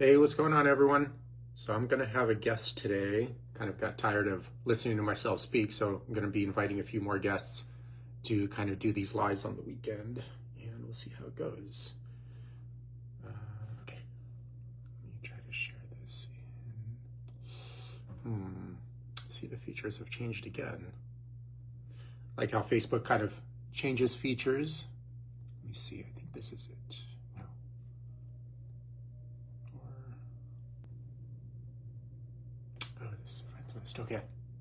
Hey, what's going on, everyone? So I'm going to have a guest today. Kind of got tired of listening to myself speak, so I'm going to be inviting a few more guests to kind of do these lives on the weekend, and we'll see how it goes. Okay, let me try to share this in. See, the features have changed again. Like how Facebook kind of changes features. Let me see, I think this is it. No. Oh, this friends list. Okay.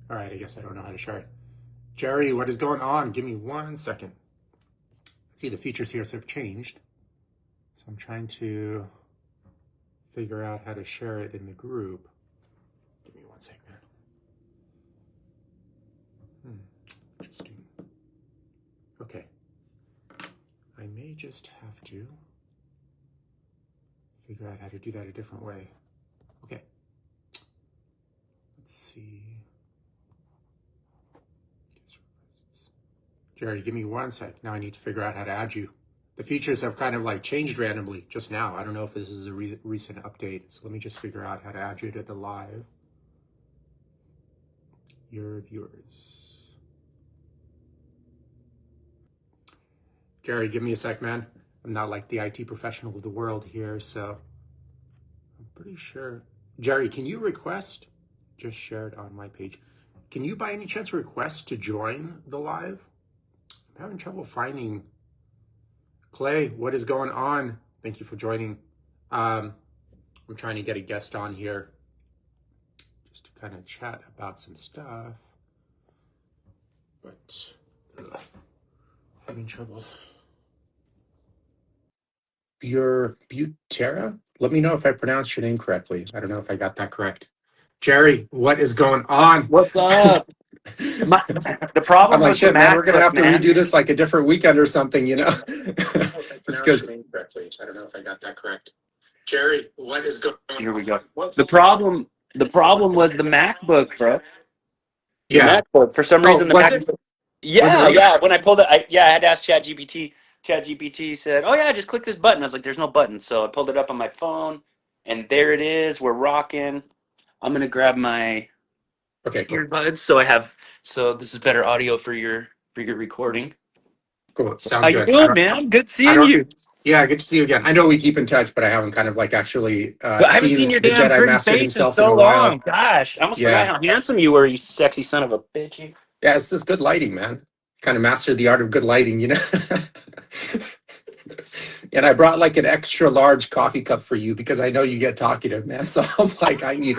All right, I guess I don't know how to share it. Jerry, what is going on? Give me 1 second. See, the features here have changed. So I'm trying to figure out how to share it in the group. Give me 1 second. Interesting. Okay. I may just have to figure out how to do that a different way. Okay. Let's see. Jerry, give me 1 sec. Now I need to figure out how to add you. The features have kind of like changed randomly just now. I don't know if this is a recent update. So let me just figure out how to add you to the live. Your viewers. Jerry, give me a sec, man. I'm not like the IT professional of the world here, so I'm pretty sure. Jerry, can you request? Just shared on my page. Can you by any chance request to join the live? I'm having trouble finding. Clay, what is going on? Thank you for joining. I'm trying to get a guest on here just to kind of chat about some stuff, but having trouble. Butera? Let me know if I pronounced your name correctly. I don't know if I got that correct. Jerry, what is going on? What's up? The problem I'm like, was shit, the man, we're gonna MacBook, have to man. redo this like a different weekend or something, you know? Just because. I don't know if I got that correct. Jerry, what is going on? Here we go. The problem was the MacBook, bro. The Yeah. MacBook. For some reason, the Was it? MacBook. Yeah. When I pulled it, I had to ask ChatGPT. ChatGPT said, "Oh yeah, just click this button." I was like, "There's no button," so I pulled it up on my phone, and there it is. We're rocking. I'm gonna grab my Okay, cool. earbuds so this is better audio for your recording. Cool. So how Sounds you good. doing, man? Good I seeing don't, you. yeah, good to see you again. I know we keep in touch, but I haven't kind of like actually But I haven't seen seen your the damn Jedi pretty Master face in himself in so a long. while. Gosh, I almost forgot Yeah. how handsome you were, you sexy son of a bitch. Yeah, it's this good lighting, man. Kind of mastered the art of good lighting, you know? And I brought like an extra large coffee cup for you because I know you get talkative, man. So I'm like, I need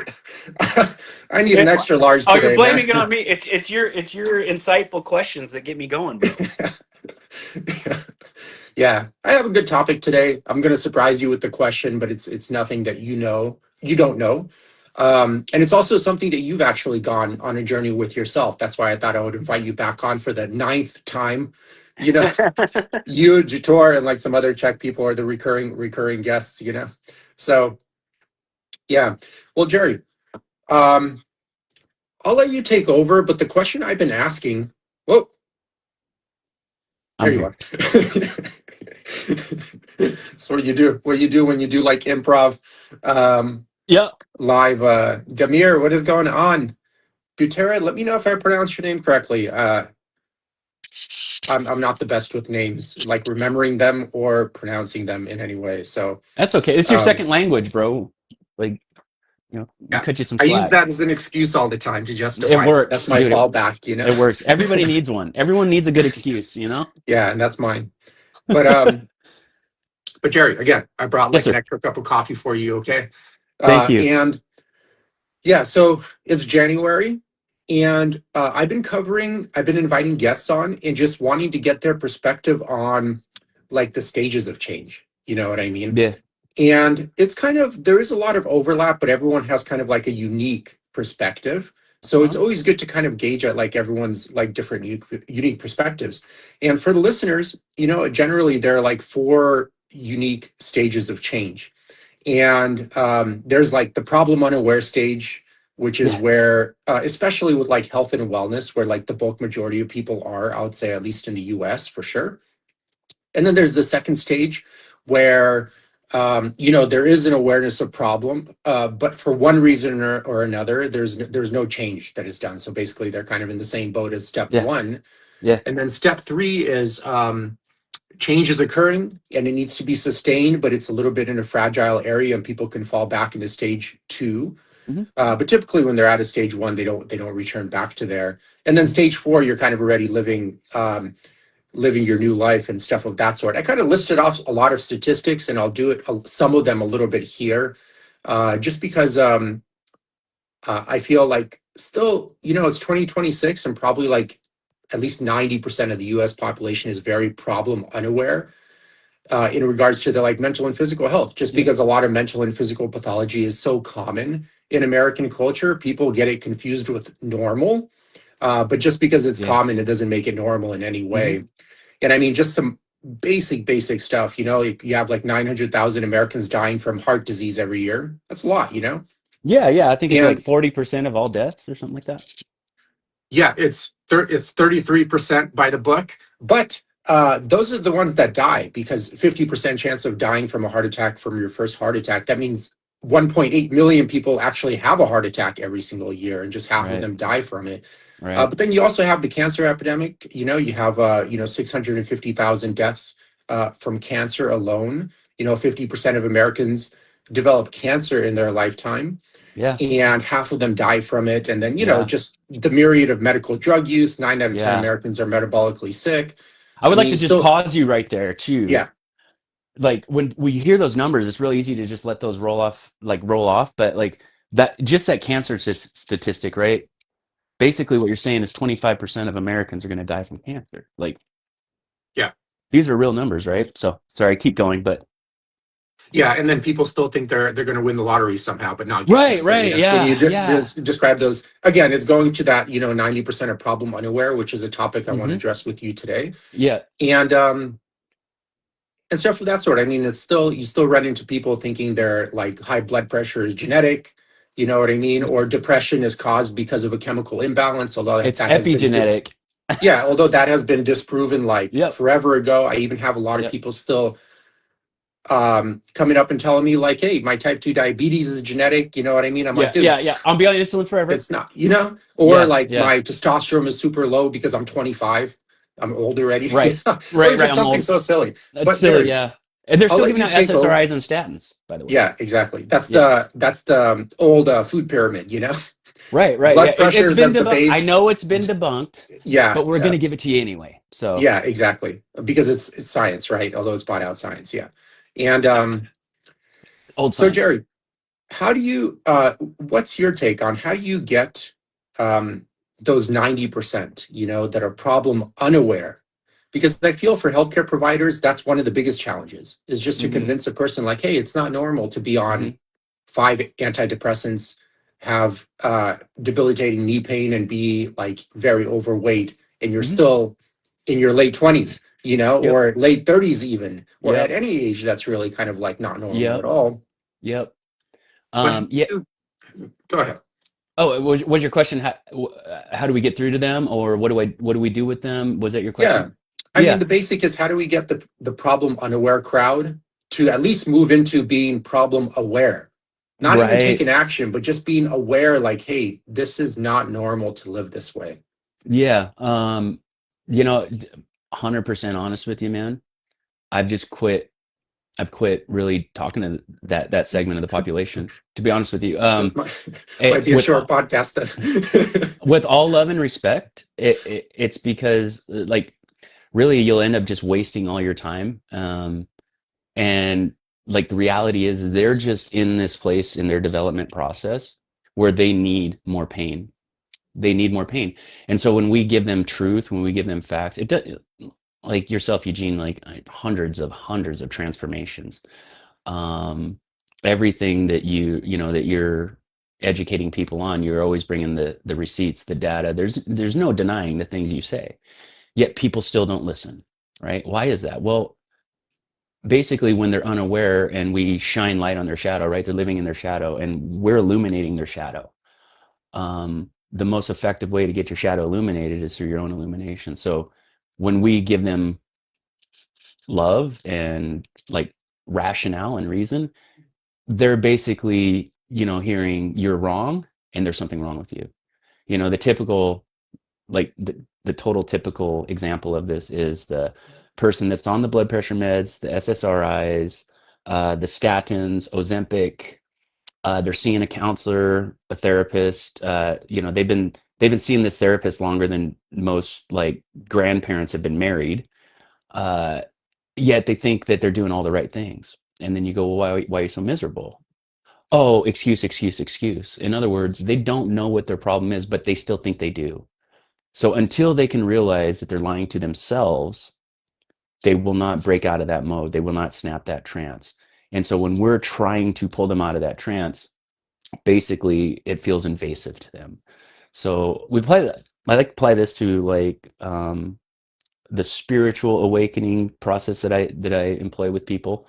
an extra large Oh, you're today, man. blaming it on me. It's your insightful questions that get me going, bro. Yeah, I have a good topic today. I'm going to surprise you with the question, but it's nothing that you don't know. And it's also something that you've actually gone on a journey with yourself. That's why I thought I would invite you back on for the 9th time. You know, you, Jator, and like some other Czech people are the recurring guests, you know. So yeah. Well, Jerry, um, I'll let you take over, but the question I've been asking, whoa, there I'm you here. are. So what you do when you do like improv Yep. live. Damir, what is going on? Butera, let me know if I pronounced your name correctly. I'm not the best with names, like remembering them or pronouncing them in any way. So That's okay. It's your um, second language, bro. Like, we yeah, cut you some I use slack. that as an excuse all the time to It justify it. That's works, my dude. fallback, you know? It works. Everybody needs one. Everyone needs a good excuse, you know? Yeah, and that's mine. But but Jerry, again, I brought Yes, like an sir. extra cup of coffee for you, okay? Thank you. And yeah, so it's January, and I've been inviting guests on and just wanting to get their perspective on like the stages of change. You know what I mean? Yeah. And it's kind of, there is a lot of overlap, but everyone has kind of like a unique perspective. So it's Uh-huh. always good to kind of gauge at like everyone's like different unique perspectives. And for the listeners, you know, generally there are like 4 unique stages of change. And there's like the problem unaware stage, which is Yeah. where, especially with like health and wellness, where like the bulk majority of people are, I would say, at least in the US for sure. And then there's the second stage where There is an awareness of problem, but for one reason or another, there's no change that is done. So basically, they're kind of in the same boat as step Yeah. one. Yeah. And then step three is change is occurring and it needs to be sustained, but it's a little bit in a fragile area and people can fall back into stage two. Hmm. But typically when they're out of stage one, they don't return back to there. And then stage four, you're kind of already living your new life and stuff of that sort. I kind of listed off a lot of statistics and I'll do it some of them a little bit here, just because I feel like still, it's 2026 and probably like at least 90% of the US population is very problem unaware in regards to their like mental and physical health, just Yeah. because a lot of mental and physical pathology is so common in American culture. People get it confused with normal, but just because it's Yeah. common, it doesn't make it normal in any Hmm. way. And I mean, just some basic stuff, you have like 900,000 Americans dying from heart disease every year. That's a lot. Yeah. Yeah. I think it's like And 40% of all deaths or something like that. yeah, it's 33% by the book, but those are the ones that die because 50% chance of dying from a heart attack from your first heart attack. That means 1.8 million people actually have a heart attack every single year, and just half of Right. them die from it. Right. But then you also have the cancer epidemic. You have 650,000 deaths from cancer alone. 50% of Americans develop cancer in their lifetime Yeah. and half of them die from it. And then, Yeah. just the myriad of medical drug use. 9 out of 10 Yeah. Americans are metabolically sick. I I would like mean, to just still, pause you right there too. yeah, Like when we hear those numbers, it's really easy to just let those roll off. But like that cancer statistic, right? Basically, what you're saying is 25% of Americans are going to die from cancer. Like yeah, these are real numbers, right? So sorry, keep going, but yeah. And then people still think they're going to win the lottery somehow, but not get right, cancer. right, When you yeah, yeah, describe those again, it's going to that 90% of problem unaware, which is a topic I want to hmm, address with you today. yeah, And stuff of that sort. I mean, you still run into people thinking their like high blood pressure is genetic. You know what I mean? Or depression is caused because of a chemical imbalance, although it's that has been epigenetic. yeah, although that has been disproven like Yep, forever ago. I even have a lot of yep, people still coming up and telling me like, hey, my type 2 diabetes is genetic. You know what I mean? I'm like, yeah, dude, yeah, yeah. I'll be on insulin forever. it's not. Or Yeah, like yeah, my testosterone is super low because I'm 25. I'm old already. right, Or right, right. just I'm something old. so silly. That's But silly, Jared, yeah. And they're I'll still let giving you out take over. SSRIs and statins, by the way. Yeah, exactly. That's Yeah. the old food pyramid. Right, right. Yeah. Blood pressure It's is been as the debunked. I base. know it's been debunked, Yeah, but we're yeah, gonna give it to you anyway. So yeah, exactly. Because it's science, right? Although it's bought out science, yeah. And old so science. Jerry, how do you what's your take on how do you get um those 90%, that are problem unaware? Because I feel for healthcare providers, that's one of the biggest challenges is just to Hmm. convince a person like, hey, it's not normal to be Hmm. on 5 antidepressants, have debilitating knee pain, and be like very overweight, and you're Hmm. still in your late 20s, Yep. or late 30s even, or at Yep. any age that's really kind of like not normal at Yep. all. Yep. But Yeah. go ahead. Oh, was your question how do we get through to them, or what do we do with them? Was that your Yeah. question? I mean, Yeah. the basic is how do we get the problem unaware crowd to at least move into being problem aware? Not even Right. taking action, but just being aware like, hey, this is not normal to live this way. Yeah. You know, 100% honest with you, man. I've just quit. I've quit really talking to that segment of the population. To be honest with you, It might, eh, might be a with short podcast then. with all love and respect, it's because like really you'll end up just wasting all your time. And like the reality is they're just in this place in their development process where they need more pain. They need more pain. And so when we give them truth, when we give them facts, it does, like yourself, Eugene, like hundreds of transformations. Um, Everything that that you're educating people on, you're always bringing the receipts, the data. There's no denying the things you say. Yet people still don't listen, right? Why is that? Well, basically when they're unaware and we shine light on their shadow, right? They're living in their shadow and we're illuminating their shadow. The most effective way to get your shadow illuminated is through your own illumination. So when we give them love and like rationale and reason, they're basically, hearing you're wrong and there's something wrong with you. The typical, like the total typical example of this is the person that's on the blood pressure meds, the SSRIs, the statins, Ozempic. They're seeing a counselor, a therapist. They've been seeing this therapist longer than most like grandparents have been married. Uh, Yet they think that they're doing all the right things. And then you go, well, why are you so miserable? Oh, excuse, excuse, excuse. In other words, they don't know what their problem is, but they still think they do. So until they can realize that they're lying to themselves, they will not break out of that mode. They will not snap that trance. And so when we're trying to pull them out of that trance, basically it feels invasive to them. So I like to apply this to like the spiritual awakening process that I employ with people.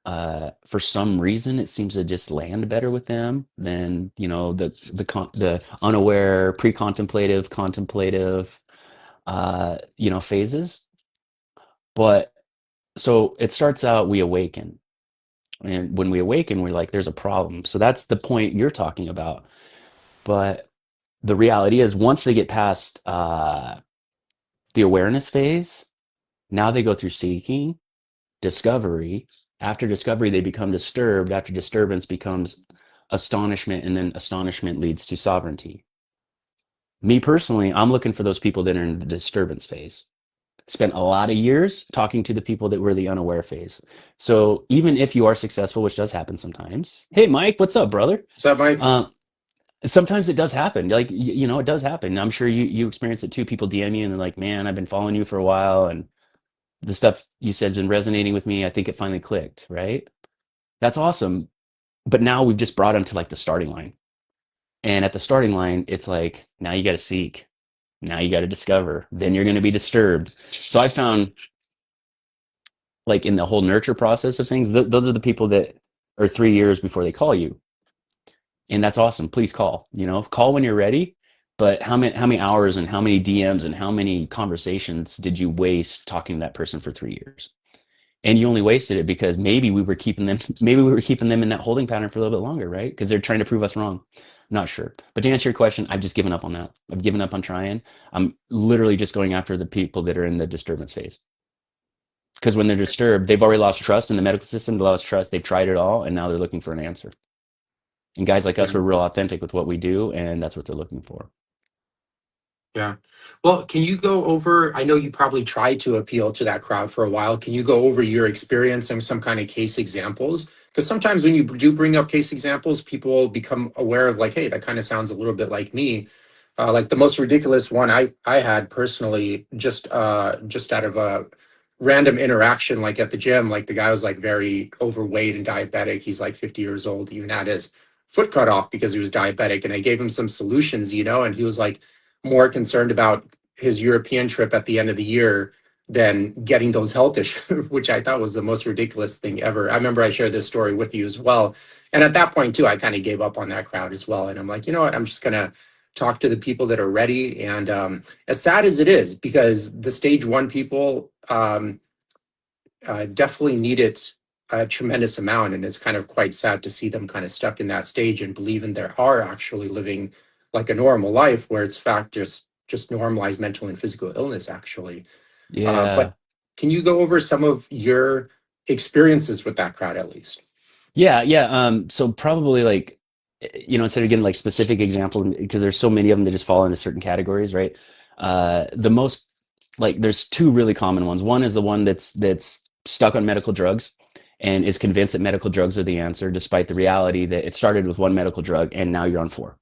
For some reason, it seems to just land better with them than the unaware, pre-contemplative, contemplative, phases. But so it starts out, we awaken, and when we awaken, we're like, there's a problem. So that's the point you're talking about. But the reality is, once they get past the awareness phase, now they go through seeking, discovery. After discovery, they become disturbed. After disturbance becomes astonishment, and then astonishment leads to sovereignty. Me personally, I'm looking for those people that are in the disturbance phase. Spent a lot of years talking to the people that were the unaware phase. So even if you are successful, which does happen sometimes. Hey, Mike, what's up, brother? What's up, Mike? Sometimes it does happen. Like, it does happen. I'm sure you experience it too. People DM you and they're like, man, I've been following you for a while, and the stuff you said's been resonating with me. I think it finally clicked, right? That's awesome. But now we've just brought them to like the starting line. And at the starting line, it's like, now you got to seek. Now you got to discover. Then you're going to be disturbed. So I found, like, in the whole nurture process of things, those are the people that are 3 years before they call you. And that's awesome. Please call, call when you're ready. But how many hours and how many DMs and how many conversations did you waste talking to that person for 3 years? And you only wasted it because maybe we were keeping them in that holding pattern for a little bit longer, right? Because they're trying to prove us wrong. Not sure. But to answer your question, I've just given up on that. I've given up on trying. I'm literally just going after the people that are in the disturbance phase. Because when they're disturbed, they've already lost trust in the medical system. They lost trust. They've tried it all, and now they're looking for an answer. And guys like us, Yeah. we're real authentic with what we do, and that's what they're looking for. Yeah. Well, can you go over? I know you probably tried to appeal to that crowd for a while. Can you go over your experience and some kind of case examples? Because sometimes when you do bring up case examples, people become aware of like, hey, that kind of sounds a little bit like me. Like the most ridiculous one I had personally, just out of a random interaction, like at the gym, like the guy was like very overweight and diabetic. He's like 50 years old, even had his foot cut off because he was diabetic. And I gave him some solutions, and he was like more concerned about his European trip at the end of the year than getting those health issues, which I thought was the most ridiculous thing ever. I remember I shared this story with you as well. And at that point, too, I kind of gave up on that crowd as well. And I'm like, you know what? I'm just going to talk to the people that are ready. And as sad as it is, because the stage one people definitely need it a tremendous amount. And it's kind of quite sad to see them kind of stuck in that stage and believing they are actually living like a normal life, where it's fact just normalized mental and physical illness actually. But Yeah. can you go over some of your experiences with that crowd at least? Yeah, yeah. So probably like, instead of getting like specific examples, because there's so many of them that just fall into certain categories, right? The most like there's two really common ones. One is the one that's stuck on medical drugs and is convinced that medical drugs are the answer, despite the reality that it started with one medical drug and now you're on four.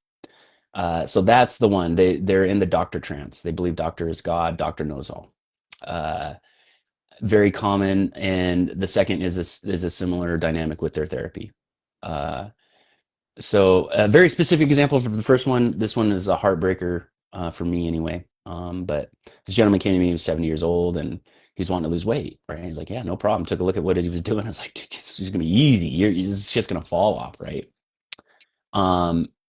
So that's the one. They're in the doctor trance. They believe doctor is God, doctor knows all. Uh, Very common. And the second is a similar dynamic with their therapy. Uh, so a very specific example for the first one. This one is a heartbreaker for me anyway. But this gentleman came to me. He was 70 years old and he was wanting to lose weight. Right? He's like, yeah, no problem. Took a look at what he was doing. I was like, dude, this is gonna be easy. It's just gonna fall off, right?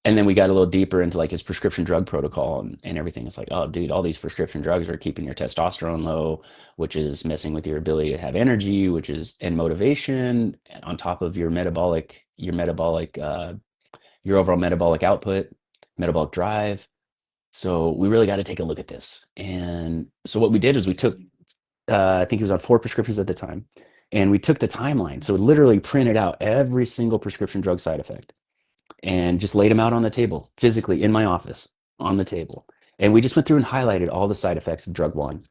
And then we got a little deeper into like his prescription drug protocol and everything. It's like, oh, dude, all these prescription drugs are keeping your testosterone low, which is messing with your ability to have energy, which is and motivation, on top of your overall metabolic output, metabolic drive. So we really got to take a look at this. And so what we did is we took, I think he was on 4 prescriptions at the time, and we took the timeline. So it literally printed out every single prescription drug side effect and just laid them out on the table, physically in my office on the table. And we just went through and highlighted all the side effects of drug 1.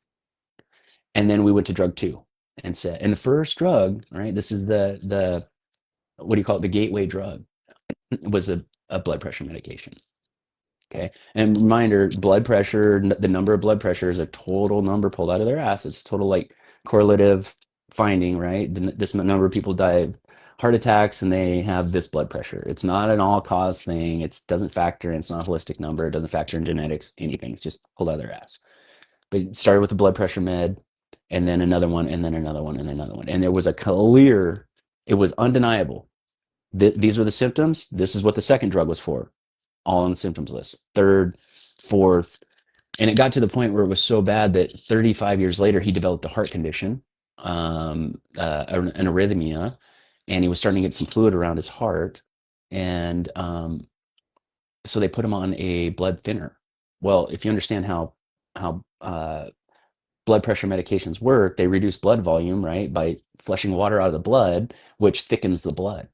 And then we went to drug 2 and said, and the first drug, right, this is the what do you call it? The gateway drug was a blood pressure medication. Okay. And reminder, blood pressure, the number of blood pressure is a total number pulled out of their ass. It's total like correlative finding, right? This number of people die of heart attacks and they have this blood pressure. It's not an all cause thing. It doesn't factor in, it's not a holistic number. It doesn't factor in genetics, anything. It's just pulled out of their ass. But it started with the blood pressure med and then another one and then another one and another one. And there was it was undeniable. These were the symptoms. This is what the second drug was for, all on the symptoms list. Third, fourth, and it got to the point where it was so bad that 35 years later he developed a heart condition, an arrhythmia, and he was starting to get some fluid around his heart, and so they put him on a blood thinner. Well, if you understand how blood pressure medications work, they reduce blood volume, right, by flushing water out of the blood, which thickens the blood.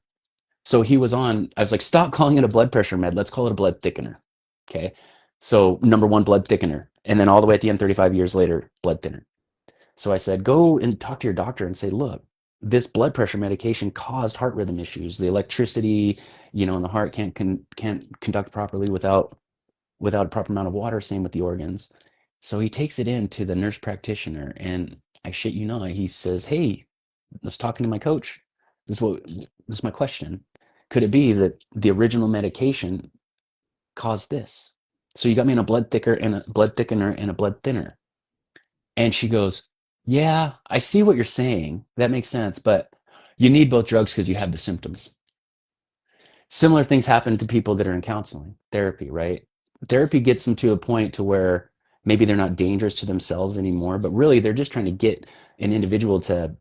So he was on, I was like, stop calling it a blood pressure med. Let's call it a blood thickener. Okay. So number 1, blood thickener. And then all the way at the end, 35 years later, blood thinner. So I said, go and talk to your doctor and say, look, this blood pressure medication caused heart rhythm issues. The electricity, in the heart can't conduct properly without a proper amount of water. Same with the organs. So he takes it in to the nurse practitioner, and I shit you not, he says, hey, I was talking to my coach. This is my question. Could it be that the original medication caused this? So you got me on a blood thickener and a blood thinner. And she goes, yeah, I see what you're saying. That makes sense. But you need both drugs because you have the symptoms. Similar things happen to people that are in counseling, therapy, right? Therapy gets them to a point to where maybe they're not dangerous to themselves anymore, but really they're just trying to get an individual to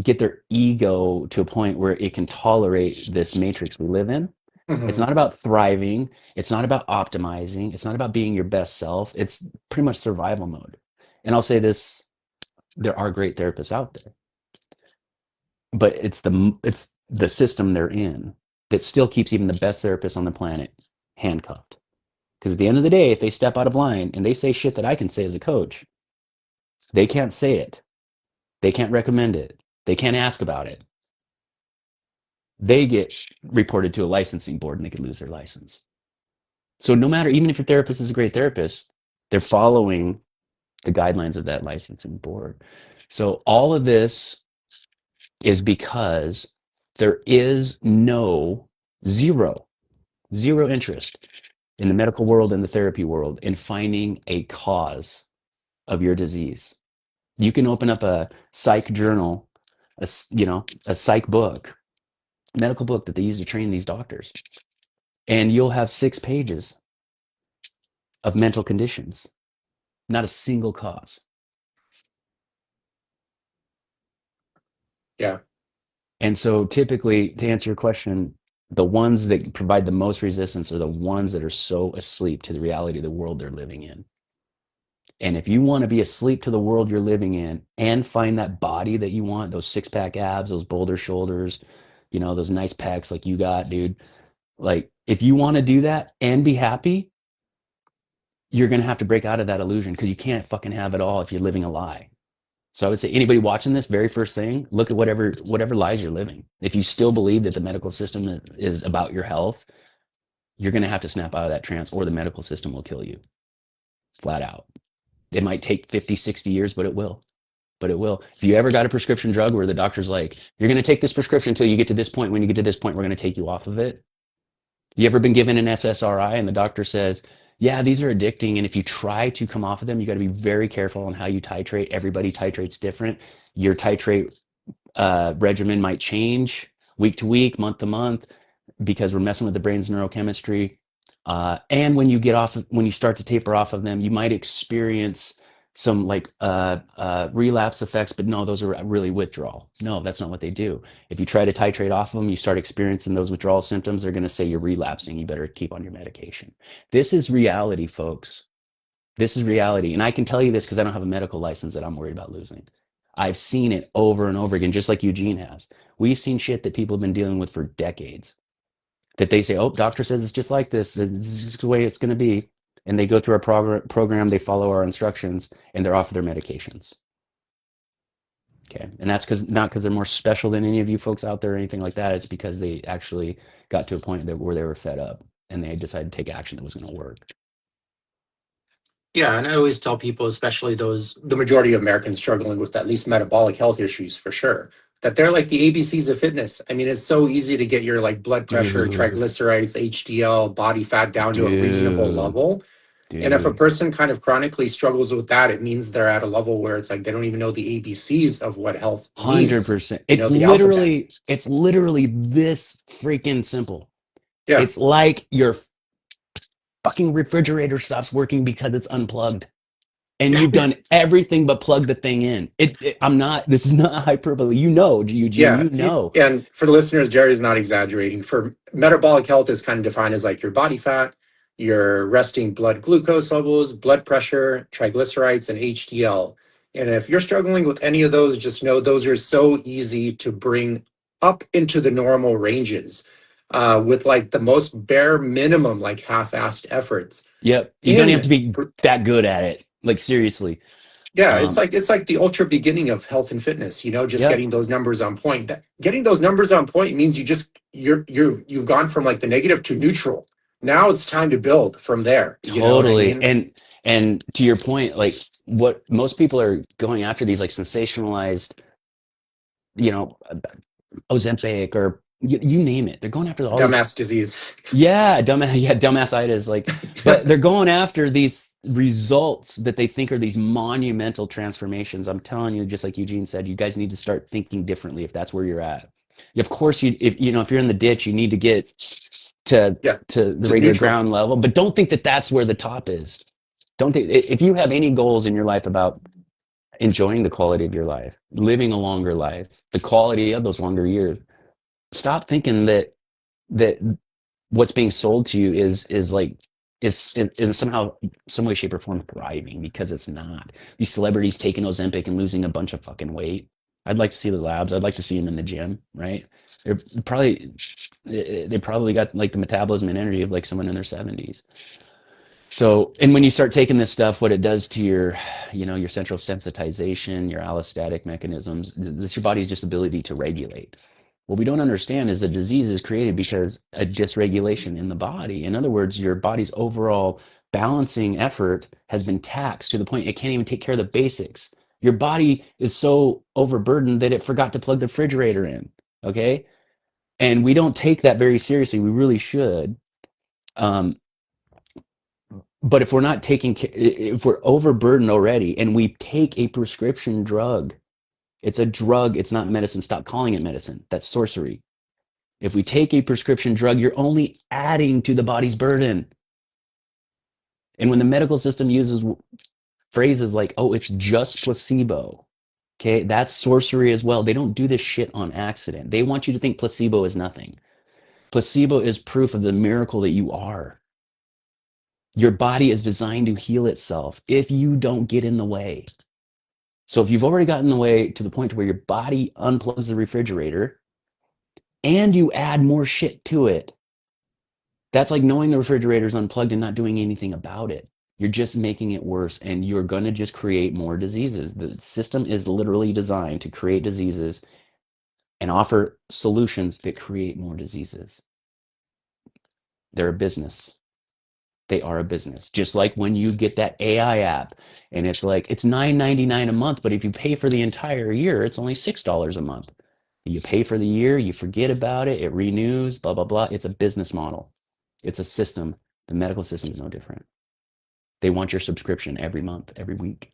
get their ego to a point where it can tolerate this matrix we live in. It's Mhm. not about thriving. It's not about optimizing. It's not about being your best self. It's pretty much survival mode. And I'll say this, there are great therapists out there, but it's the system they're in that still keeps even the best therapists on the planet handcuffed. Because at the end of the day, if they step out of line and they say shit that I can say as a coach, they can't say it. They can't recommend it. They can't ask about it. They get reported to a licensing board and they could lose their license. So no matter, even if your therapist is a great therapist, they're following the guidelines of that licensing board. So all of this is because there is zero, zero interest in the medical world and the therapy world in finding a cause of your disease. You can open up a psych journal, a psych book, medical book that they use to train these doctors, and you'll have 6 pages of mental conditions, not a single cause. Yeah. And so typically, to answer your question, the ones that provide the most resistance are the ones that are so asleep to the reality of the world they're living in. And if you want to be asleep to the world you're living in and find that body that you want, those 6-pack abs, those boulder shoulders, those nice pecs like you got, dude, like if you want to do that and be happy, you're going to have to break out of that illusion, because you can't fucking have it all if you're living a lie. So I would say anybody watching this, very first thing, look at whatever lies you're living. If you still believe that the medical system is about your health, you're going to have to snap out of that trance, or the medical system will kill you flat out. It might take 50, 60 years, but it will. But it will. If you ever got a prescription drug where the doctor's like, you're going to take this prescription until you get to this point. When you get to this point, we're going to take you off of it. You ever been given an SSRI and the doctor says, yeah, these are addicting, and if you try to come off of them, you got to be very careful on how you titrate. Everybody titrates different. Your titrate regimen might change week to week, month to month, because we're messing with the brain's neurochemistry. And when you start to taper off of them, you might experience some like relapse effects, but no, those are really withdrawal. No, that's not what they do. If you try to titrate off of them, you start experiencing those withdrawal symptoms, they're going to say you're relapsing. You better keep on your medication. This is reality, folks. This is reality. And I can tell you this because I don't have a medical license that I'm worried about losing. I've seen it over and over again, just like Eugene has. We've seen shit that people have been dealing with for decades that they say, oh, doctor says it's just like this. This is the way it's going to be. And they go through our program, they follow our instructions, and they're off their medications. Okay. And that's not because they're more special than any of you folks out there or anything like that. It's because they actually got to a point where they were fed up and they decided to take action that was going to work. Yeah, and I always tell people, especially the majority of Americans struggling with at least metabolic health issues for sure, that they're like the ABCs of fitness. I mean, it's so easy to get your like blood pressure, Dude, triglycerides, HDL, body fat down to a reasonable dude, level. And if a dude. person kind of chronically struggles with that, it means they're at a level where it's like they don't even know the ABCs of what health means. 100%. You know, the alphabet. It's literally this freaking simple. Yeah. It's like your fucking refrigerator stops working because it's unplugged. And you've done everything but plug the thing in. This is not hyperbole. You know, Eugene, Yeah, you know. and for the listeners, Jerry's not exaggerating. For metabolic health is kind of defined as like your body fat, your resting blood glucose levels, blood pressure, triglycerides, and HDL. And if you're struggling with any of those, just know those are so easy to bring up into the normal ranges with like the most bare minimum, like half-assed efforts. Yep. You don't have to And be that good at it. Like seriously. yeah, it's like the ultra beginning of health and fitness, just Yep. getting those numbers on point. Getting those numbers on point means you've gone from like the negative to neutral. Now it's time to build from there. You know what I Totally. mean? And to your point, like what most people are going after these like sensationalized, you know, Ozempic or you name it. They're going after all these. Dumbass disease. Yeah, dumbassitis. Like, but they're going after these results that they think are these monumental transformations. I'm telling you, just like Eugene said, you guys need to start thinking differently if that's where you're at. Of course, if you're in the ditch, you need to get to Yeah, to the to regular neutral. ground level, but don't think that that's where the top is. Don't think if you have any goals in your life about enjoying the quality of your life, living a longer life, the quality of those longer years, stop thinking that what's being sold to you is somehow some way, shape, or form thriving, because it's not. These celebrities taking Ozempic and losing a bunch of fucking weight. I'd like to see the labs. I'd like to see them in the gym, right? They're probably they probably got like the metabolism and energy of like someone in their 70s. So, and when you start taking this stuff, what it does to your central sensitization, your allostatic mechanisms, this your body's just ability to regulate. What we don't understand is a disease is created because a dysregulation in the body. In other words, your body's overall balancing effort has been taxed to the point it can't even take care of the basics. Your body is so overburdened that it forgot to plug the refrigerator in. Okay. And we don't take that very seriously. We really should. Um, but if we're overburdened already and we take a prescription drug, it's a drug, it's not medicine. Stop calling it medicine. That's sorcery. If we take a prescription drug, you're only adding to the body's burden. And when the medical system uses phrases like, oh, it's just placebo, okay, that's sorcery as well. They don't do this shit on accident. They want you to think placebo is nothing. Placebo is proof of the miracle that you are. Your body is designed to heal itself if you don't get in the way. So if you've already gotten in the way to the point where your body unplugs the refrigerator and you add more shit to it, that's like knowing the refrigerator's unplugged and not doing anything about it. You're just making it worse, and you're going to just create more diseases. The system is literally designed to create diseases and offer solutions that create more diseases. They're a business. They are a business. Just like when you get that AI app and it's like, it's $9.99 a month, but if you pay for the entire year, it's only $6 a month. You pay for the year, you forget about it, it renews, blah, blah, blah. It's a business model. It's a system. The medical system is no different. They want your subscription every month, every week.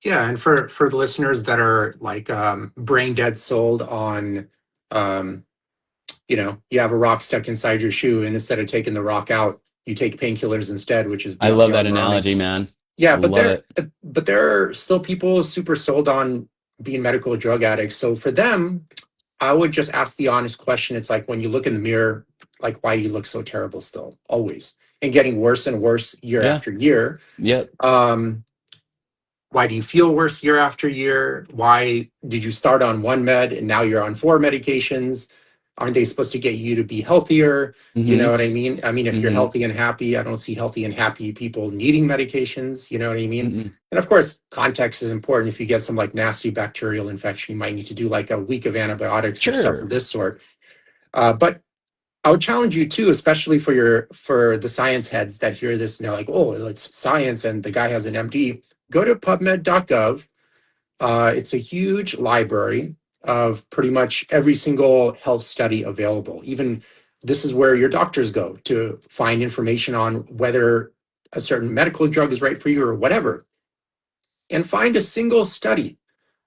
Yeah, and for the listeners that are like brain dead sold on um, You have a rock stuck inside your shoe, and instead of taking the rock out, you take painkillers instead, which is I love that beyond harming. analogy, man. Yeah, but Love it. there are still people super sold on being medical drug addicts. So for them, I would just ask the honest question. It's like when you look in the mirror, like, why do you look so terrible still? Always. And getting worse and worse year Yeah. after year. Yep. Why do you feel worse year after year? Why did you start on one med and now you're on 4 medications? Aren't they supposed to get you to be healthier? You know Mm-hmm. what I mean? I mean, if you're Mm-hmm. healthy and happy, I don't see healthy and happy people needing medications. You know what I mean? Mm-hmm. And of course, context is important. If you get some like nasty bacterial infection, you might need to do like a week of antibiotics or stuff of Sure. this sort. But I would challenge you too, especially for the science heads that hear this and they're like, oh, it's science and the guy has an MD. Go to pubmed.gov. It's a huge library of pretty much every single health study available. Even this is where your doctors go to find information on whether a certain medical drug is right for you or whatever. And find a single study.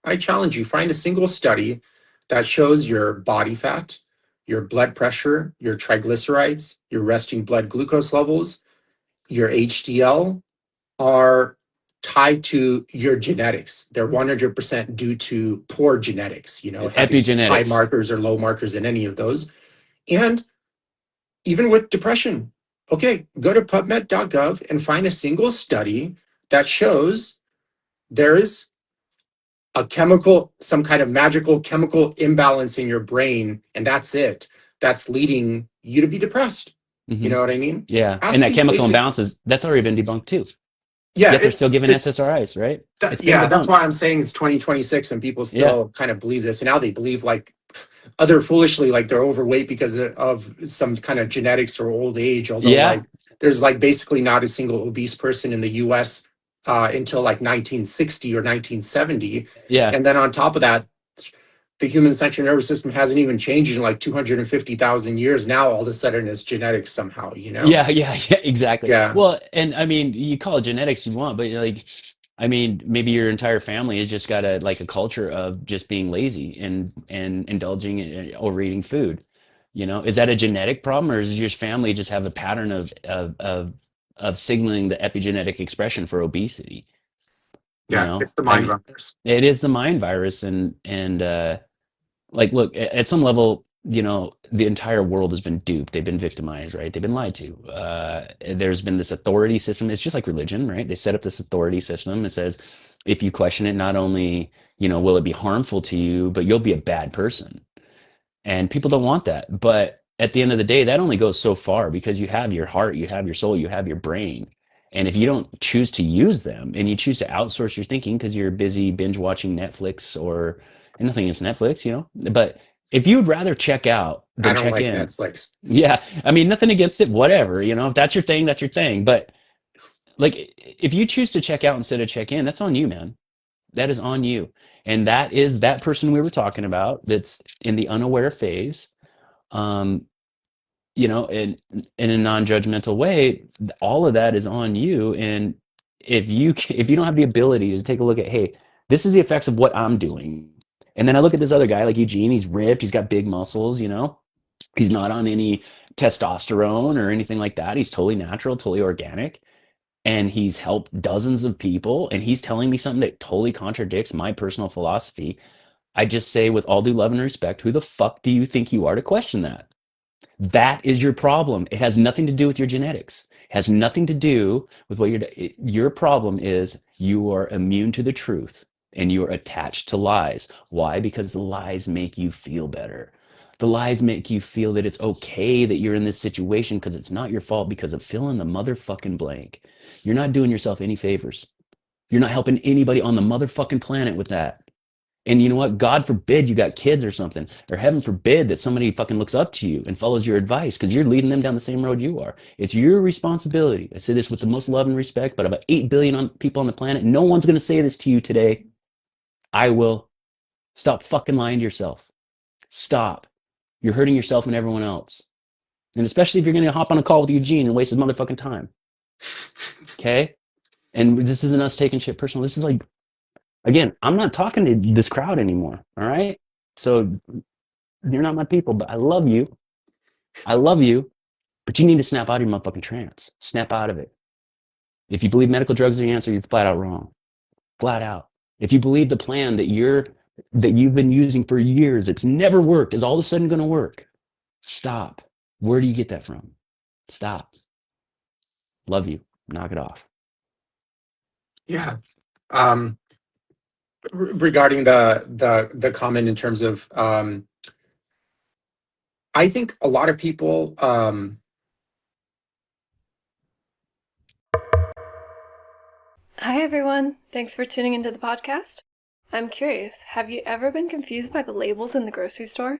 I challenge you, find a single study that shows your body fat, your blood pressure, your triglycerides, your resting blood glucose levels, your HDL are tied to your genetics. They're 100% due to poor genetics, having high Epigenetics. markers or low markers in any of those. And even with depression, okay, go to pubmed.gov and find a single study that shows there is some kind of magical chemical imbalance in your brain, and that's it. That's leading you to be depressed. You Mm-hmm. know what I mean? Yeah. And Ask that these chemical basic. imbalance that's already been debunked too. Yeah, Yet they're still giving SSRIs, right? It's been that's debunked. why I'm saying it's 2026 and people Yeah. still kind of believe this. And now they believe like other foolishly, like they're overweight because of some kind of genetics or old age. Although Yeah. like there's like basically not a single obese person in the US until like 1960 or 1970. Yeah. And then on top of that, the human central nervous system hasn't even changed in like 250,000 years. Now all of a sudden it's genetics somehow, Yeah, exactly. Yeah. Well, and I mean, you call it genetics you want, but like, I mean, maybe your entire family has just got a culture of just being lazy and indulging in overeating food. Is that a genetic problem, or does your family just have a pattern of signaling the epigenetic expression for obesity? Yeah. It's the I mind mean, runners. it is the mind virus, and like look at some level, the entire world has been duped, they've been victimized, right? They've been lied to. There's been this authority system. It's just like religion, right? They set up this authority system. It says if you question it, not only will it be harmful to you, but you'll be a bad person. And people don't want that. But at the end of the day, that only goes so far, because you have your heart, you have your soul, you have your brain. And if you don't choose to use them and you choose to outsource your thinking because you're busy binge watching Netflix, or and nothing against Netflix, but if you would rather check out I than don't check like in, Netflix. yeah, I mean, nothing against it, whatever, if that's your thing, that's your thing. But like, if you choose to check out instead of check in, that's on you, man. That is on you. And that is that person we were talking about that's in the unaware phase. Um, in a non-judgmental way, all of that is on you. And if you don't have the ability to take a look at, hey, this is the effects of what I'm doing. And then I look at this other guy like Eugene, he's ripped, he's got big muscles, he's not on any testosterone or anything like that. He's totally natural, totally organic. And he's helped dozens of people. And he's telling me something that totally contradicts my personal philosophy. I just say, with all due love and respect, who the fuck do you think you are to question that? That is your problem. It has nothing to do with your genetics. It has nothing to do with what your problem is. You are immune to the truth and you are attached to lies. Why? Because the lies make you feel better. The lies make you feel that it's okay that you're in this situation because it's not your fault, because of fill in the motherfucking blank. You're not doing yourself any favors. You're not helping anybody on the motherfucking planet with that. And you know what? God forbid you got kids or something, or heaven forbid that somebody fucking looks up to you and follows your advice, because you're leading them down the same road you are. It's your responsibility. I say this with the most love and respect, but about 8 billion people on the planet, no one's going to say this to you today. I will. Stop fucking lying to yourself. Stop. You're hurting yourself and everyone else. And especially if you're going to hop on a call with Eugene and waste his motherfucking time. Okay? And this isn't us taking shit personal. This is like, again, I'm not talking to this crowd anymore. All right. So you're not my people, but I love you. I love you, but you need to snap out of your motherfucking trance. Snap out of it. If you believe medical drugs are the answer, you're flat out wrong. Flat out. If you believe the plan that you've been using for years, it's never worked, is all of a sudden going to work. Stop. Where do you get that from? Stop. Love you. Knock it off. Yeah. Um, Regarding the comment in terms of, I think a lot of people, Hi, everyone. Thanks for tuning into the podcast. I'm curious, have you ever been confused by the labels in the grocery store?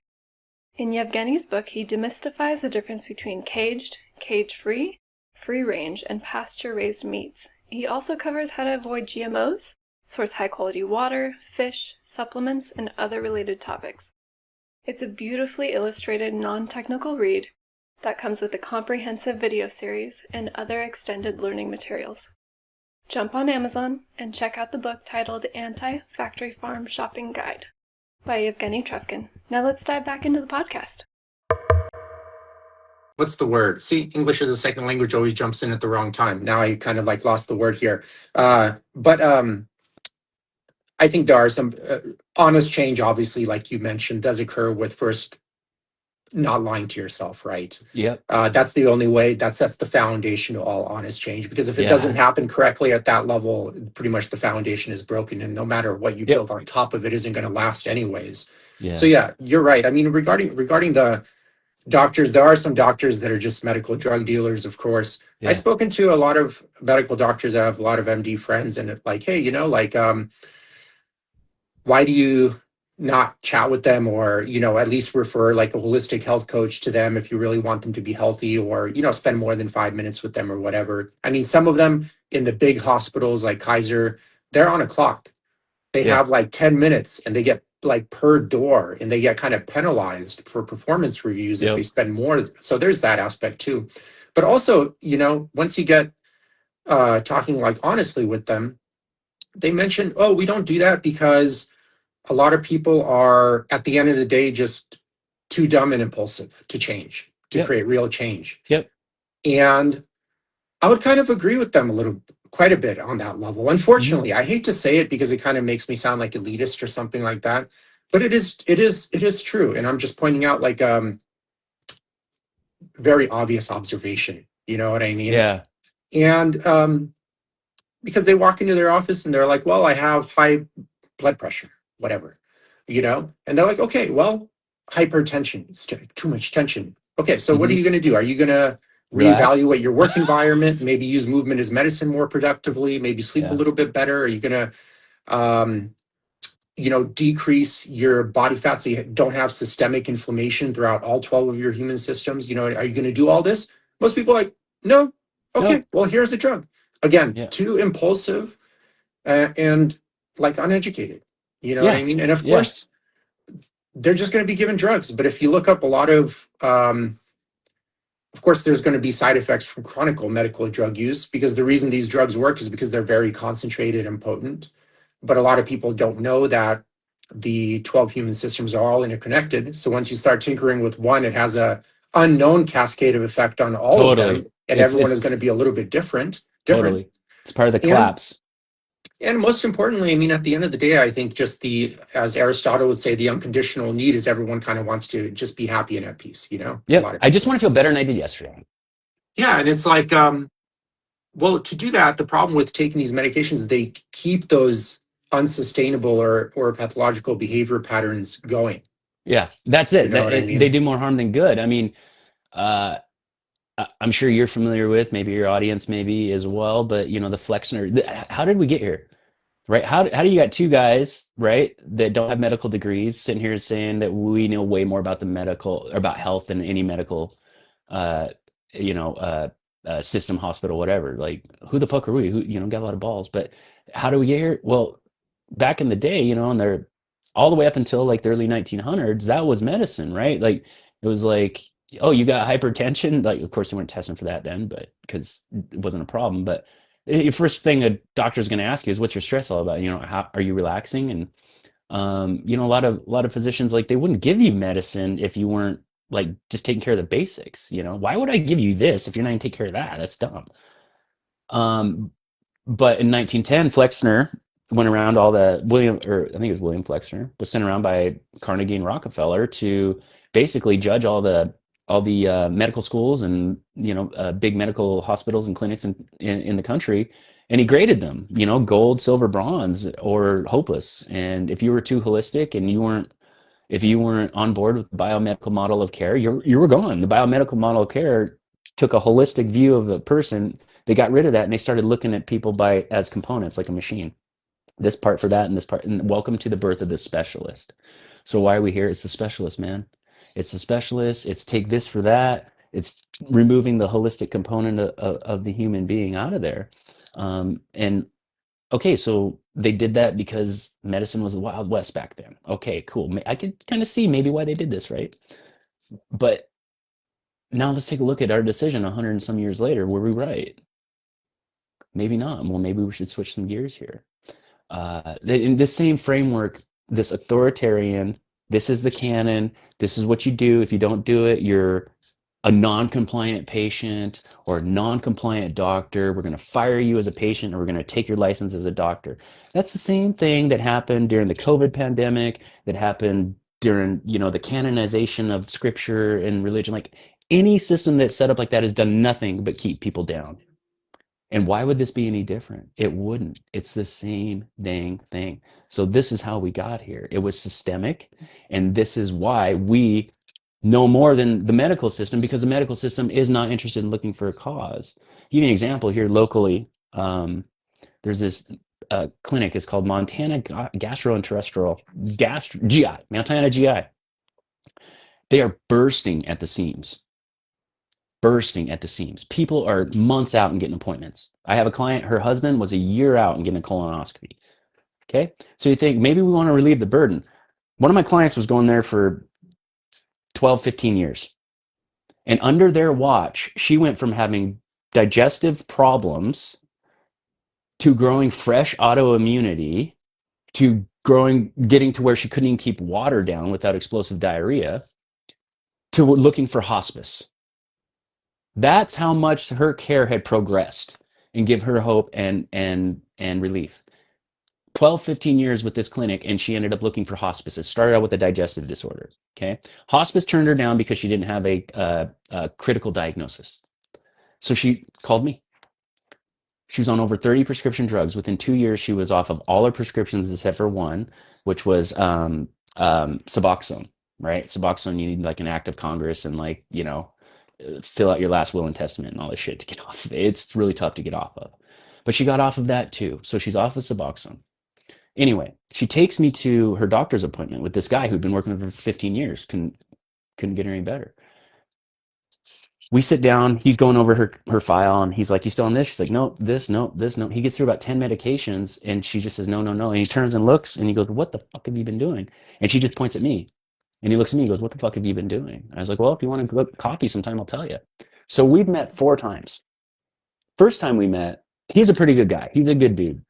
In Yevgeny's book, he demystifies the difference between caged, cage-free, free-range, and pasture-raised meats. He also covers how to avoid GMOs, source high-quality water, fish, supplements, and other related topics. It's a beautifully illustrated, non-technical read that comes with a comprehensive video series and other extended learning materials. Jump on Amazon and check out the book titled Anti-Factory Farm Shopping Guide by Evgeny Trufkin. Now let's dive back into the podcast. what's the word? See, English as a second language always jumps in at the wrong time. Now I kind of like lost the word here. But I think there are some honest change, obviously, like you mentioned, does occur with first not lying to yourself, right? Yep. That's the only way. That's the foundation to all honest change. Because if it Yeah. doesn't happen correctly at that level, pretty much the foundation is broken, and no matter what you Yep. build on top of it, isn't going to last anyways. Yeah. So yeah, you're right. I mean, regarding the doctors, there are some doctors that are just medical drug dealers, of course. Yeah. I've spoken to a lot of medical doctors. I have a lot of MD friends, and it's like, hey, why do you not chat with them, or at least refer like a holistic health coach to them if you really want them to be healthy, or spend more than 5 minutes with them or whatever. I mean, some of them in the big hospitals like Kaiser, they're on a clock. They Yeah. have like 10 minutes, and they get like per door, and they get kind of penalized for performance reviews if Yep. they spend more. So there's that aspect too. But also, once you get talking like honestly with them, they mentioned, oh, we don't do that because a lot of people are, at the end of the day, just too dumb and impulsive to change, to Yep. create real change. Yep. And I would kind of agree with them quite a bit on that level. Unfortunately, I hate to say it because it kind of makes me sound like elitist or something like that, but it is true. And I'm just pointing out like very obvious observation. You know what I mean? Yeah. And because they walk into their office and they're like, well, I have high blood pressure, whatever, and they're like, okay, well, hypertension, it's too much tension. Okay, so what are you going to do? Are you going to Relax. reevaluate your work environment, maybe use movement as medicine more productively, maybe sleep Yeah. a little bit better? Are you going to decrease your body fat so you don't have systemic inflammation throughout all 12 of your human systems? Are you going to do all this? Most people are like, no. Okay, No. well, here's a drug. Again, Yeah. too impulsive and like uneducated. You know what Yeah. I mean? And of Yeah. course, they're just going to be given drugs. But if you look up a lot of course, there's going to be side effects from chronic medical drug use, because the reason these drugs work is because they're very concentrated and potent. But a lot of people don't know that the 12 human systems are all interconnected. So once you start tinkering with one, it has a unknown cascade of effect on all of Totally. them, and everyone is going to be a little bit different. Totally. It's part of the collapse. And most importantly, I mean, at the end of the day, I think just as Aristotle would say, the unconditional need is everyone kind of wants to just be happy and at peace, Yeah. I just want to feel better than I did yesterday. Yeah, and it's like, well, to do that, the problem with taking these medications is they keep those unsustainable or pathological behavior patterns going. Yeah, that's it. You know what I mean? They do more harm than good. I mean, I'm sure you're familiar with, maybe your audience maybe as well, but the Flexner. How did we get here? Right? How do you got two guys, right, that don't have medical degrees sitting here saying that we know way more about about health than any medical, uh, system, hospital, whatever. Like, who the fuck are we? Who, got a lot of balls, but how do we get here? Well, back in the day, and they're all the way up until like the early 1900s, that was medicine, right? Like, it was like, oh, you got hypertension. Like, of course, they weren't testing for that then, but because it wasn't a problem. But the first thing a doctor's going to ask you is, what's your stress all about? How are you relaxing? And a lot of physicians, like, they wouldn't give you medicine if you weren't like just taking care of the basics. Why would I give you this if you're not gonna take care of that? That's dumb. Um, but in 1910, Flexner went around all the or I think it was William Flexner, was sent around by Carnegie and Rockefeller to basically judge all the medical schools and big medical hospitals and clinics in the country, and he graded them, gold, silver, bronze, or hopeless. And if you were too holistic and if you weren't on board with the biomedical model of care, you were gone. The biomedical model of care took a holistic view of the person. They got rid of that and they started looking at people as components, like a machine. This part for that and this part. And welcome to the birth of the specialist. So why are we here? It's the specialist, man. It's the specialist. It's take this for that. It's removing the holistic component of the human being out of there. And okay, so they did that because medicine was the Wild West back then. Okay, cool. I could kind of see maybe why they did this, right? But now let's take a look at our decision 100 and some years later. Were we right? Maybe not. Well, maybe we should switch some gears here. In this same framework, this authoritarian, this is the canon, this is what you do. If you don't do it, you're a non-compliant patient or a non-compliant doctor. We're going to fire you as a patient, or we're going to take your license as a doctor. That's the same thing that happened during the COVID pandemic, that happened during, the canonization of scripture and religion. Like, any system that's set up like that has done nothing but keep people down. And why would this be any different? It wouldn't. It's the same dang thing. So this is how we got here. It was systemic, and this is why we know more than the medical system, because the medical system is not interested in looking for a cause. Give you an example here locally. There's this clinic. It's called Montana Gastrointestinal GI. Montana GI. They are bursting at the seams. Bursting at the seams. People are months out and getting appointments. I have a client, her husband was a year out and getting a colonoscopy. Okay. So you think maybe we want to relieve the burden. One of my clients was going there for 12, 15 years. And under their watch, she went from having digestive problems to growing fresh autoimmunity to getting to where she couldn't even keep water down without explosive diarrhea to looking for hospice. That's how much her care had progressed and give her hope and relief. 12, 15 years with this clinic, and she ended up looking for hospice. It started out with a digestive disorder. Okay. Hospice turned her down because she didn't have a critical diagnosis. So she called me. She was on over 30 prescription drugs. Within 2 years, she was off of all her prescriptions except for one, which was Suboxone, right? Suboxone, you need like an act of Congress and fill out your last will and testament and all this shit to get off of it. It's really tough to get off of. But she got off of that too. So she's off of Suboxone. Anyway, she takes me to her doctor's appointment with this guy who'd been working with her for 15 years. Couldn't get her any better. We sit down, he's going over her file, and he's like, "You still on this?" She's like, "No, this, no, this, no." He gets through about 10 medications, and she just says, "No, no, no." And he turns and looks, and he goes, "What the fuck have you been doing?" And she just points at me. And he looks at me and goes, "What the fuck have you been doing?" I was like, "Well, if you want to go coffee sometime, I'll tell you." So we've met 4 times. First time we met, he's a pretty good guy. He's a good dude.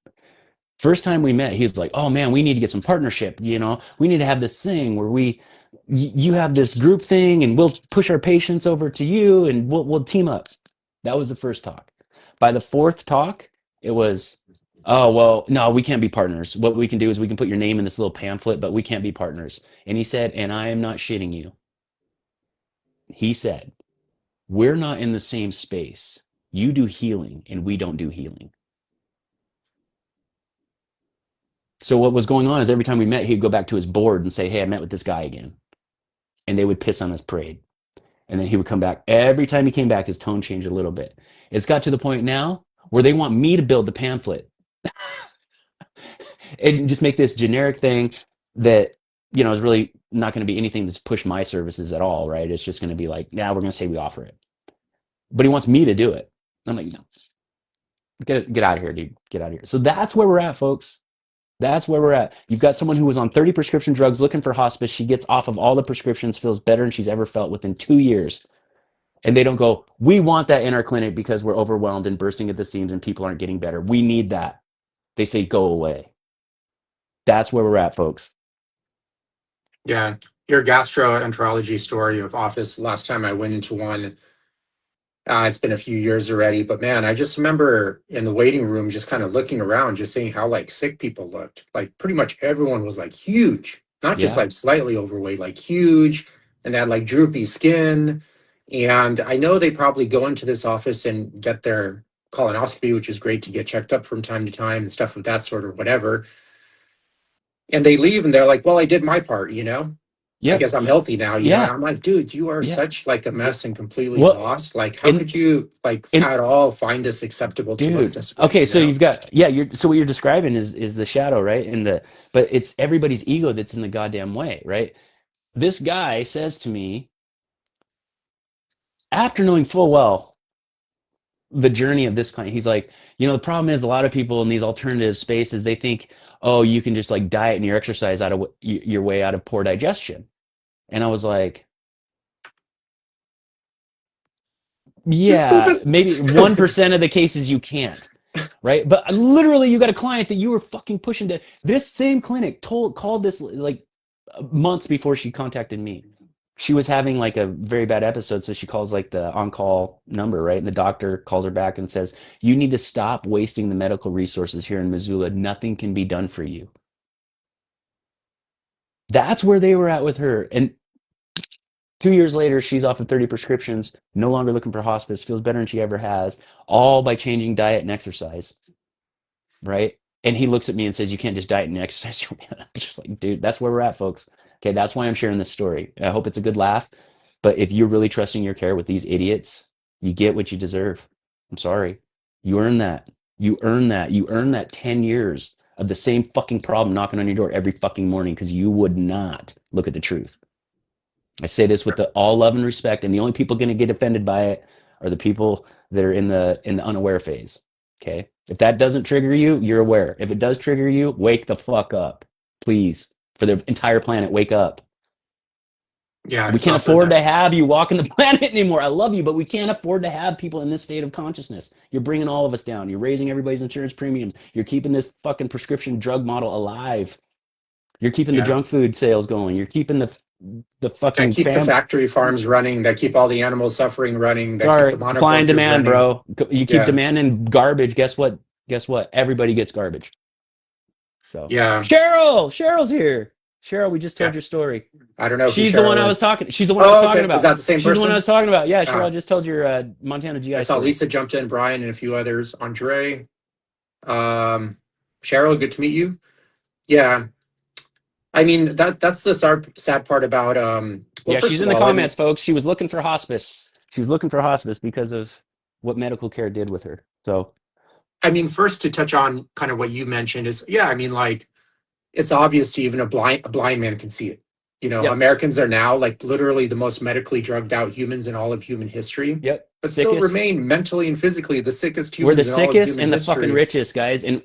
First time we met, he was like, "Oh man, we need to get some partnership. We need to have this thing where you have this group thing, and we'll push our patients over to you, and we'll team up." That was the first talk. By the 4th talk, it was, "Oh well, no, we can't be partners. What we can do is we can put your name in this little pamphlet, but we can't be partners." And he said, and I am not shitting you. He said, "We're not in the same space. You do healing, and we don't do healing." So what was going on is every time we met, he'd go back to his board and say, "Hey, I met with this guy again." And they would piss on his parade. And then he would come back. Every time he came back, his tone changed a little bit. It's got to the point now where they want me to build the pamphlet and just make this generic thing that, is really not going to be anything that's push my services at all, right? It's just going to be like, "Yeah, we're going to say we offer it." But he wants me to do it. I'm like, "No, get out of here, dude. Get out of here." So that's where we're at, folks. That's where we're at. You've got someone who was on 30 prescription drugs looking for hospice. She gets off of all the prescriptions, feels better than she's ever felt within 2 years. And they don't go, "We want that in our clinic because we're overwhelmed and bursting at the seams and people aren't getting better. We need that." They say, "Go away." That's where we're at, folks. Yeah. your gastroenterology story of office. Last time I went into one, it's been a few years already, but man, I just remember in the waiting room just kind of looking around, just seeing how like sick people looked. Like pretty much everyone was like huge, not just Yeah. like slightly overweight, like huge, and they had like droopy skin. And I know they probably go into this office and get their colonoscopy, which is great to get checked up from time to time and stuff of that sort or whatever. And they leave and they're like, well, I did my part, you know? I Yeah. guess I'm healthy now, you know? And Yeah. I'm like, dude, you are Yeah. such like a mess and completely Well, lost. Like, how and could you like and at all find this acceptable to look dude, this way, okay, you so know? you've got, yeah, so what you're describing is the shadow, right? But it's everybody's ego that's in the goddamn way, right? This guy says to me, after knowing full well the journey of this client, he's like, the problem is a lot of people in these alternative spaces, they think, oh, you can just like diet and your exercise out of your way out of poor digestion. And I was like, yeah, maybe 1% of the cases you can't, right? But literally, you got a client that you were fucking pushing to. This same clinic called this like months before she contacted me. She was having like a very bad episode, so she calls like the on-call number, right? And the doctor calls her back and says, "You need to stop wasting the medical resources here in Missoula. Nothing can be done for you." That's where they were at with her, and 2 years later, she's off of 30 prescriptions, no longer looking for hospice, feels better than she ever has, all by changing diet and exercise, right? And he looks at me and says, "You can't just diet and exercise." I'm just like, dude, that's where we're at, folks. Okay, that's why I'm sharing this story. I hope it's a good laugh. But if you're really trusting your care with these idiots, you get what you deserve. I'm sorry. You earn that. You earn that. You earn that 10 years of the same fucking problem knocking on your door every fucking morning because you would not look at the truth. I say this with all love and respect, and the only people going to get offended by it are the people that are in the unaware phase. Okay, if that doesn't trigger you, you're aware. If it does trigger you, wake the fuck up, please. For the entire planet, wake up. Yeah, We it's can't also afford that. to have you walking the planet anymore. I love you, but we can't afford to have people in this state of consciousness. You're bringing all of us down. You're raising everybody's insurance premiums. You're keeping this fucking prescription drug model alive. You're keeping the Yeah, junk food sales going. You're keeping the that fucking keep the factory farms running, that keep all the animal suffering running, that keep Sorry, the supply and monocultures demand, running. bro. You keep Yeah, demanding garbage. Guess what? Guess what? Everybody gets garbage. So yeah, Cheryl's here. Cheryl, we just told yeah. your story. I don't know who She's the one I Cheryl was is. talking. She's the one I was Oh, talking okay. Is about. that the same She's the one I person? was talking about. Yeah, Cheryl, I Ah, just told your Montana I GI saw story. Lisa jumped in, Brian, and a few others. Andre, um, Cheryl, good to meet you. Yeah, I mean that's the sad part about well, Yeah, first she's of in the all, I mean comments, folks. She was looking for hospice. She was looking for hospice because of what medical care did with her. So first to touch on kind of what you mentioned is, yeah, I mean, like it's obvious to even a blind man can see it. You know, yep, Americans are now like literally the most medically drugged out humans in all of human history, yep. but still Sickest. remain mentally and physically the sickest We're the humans in all of sickest human and the fucking history. richest, guys, and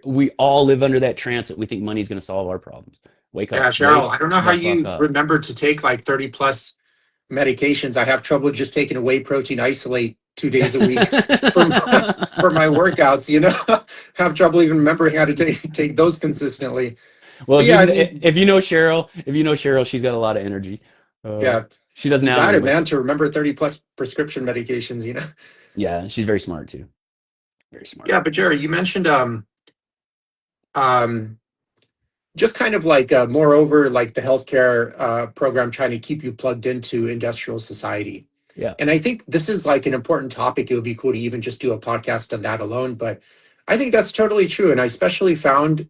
we all live under that trance that we think money's going to solve our problems. Wake Yeah, up, Cheryl, wake I don't know how the fuck you up. remember to take like 30 plus medications. I have trouble just taking a whey protein isolate 2 days a week for my workouts, you know. Have trouble even remembering how to take those consistently. Well, But yeah, I mean, if you know Cheryl, she's got a lot of energy. Uh, yeah, she doesn't you have got any, it, but man, to remember 30 plus prescription medications, you know. yeah, she's very smart too. Very smart. Yeah, but Jerry, you mentioned um just kind of like moreover like the healthcare program trying to keep you plugged into industrial society. Yeah, And I think this is like an important topic. It would be cool to even just do a podcast on that alone. But I think that's totally true. And I especially found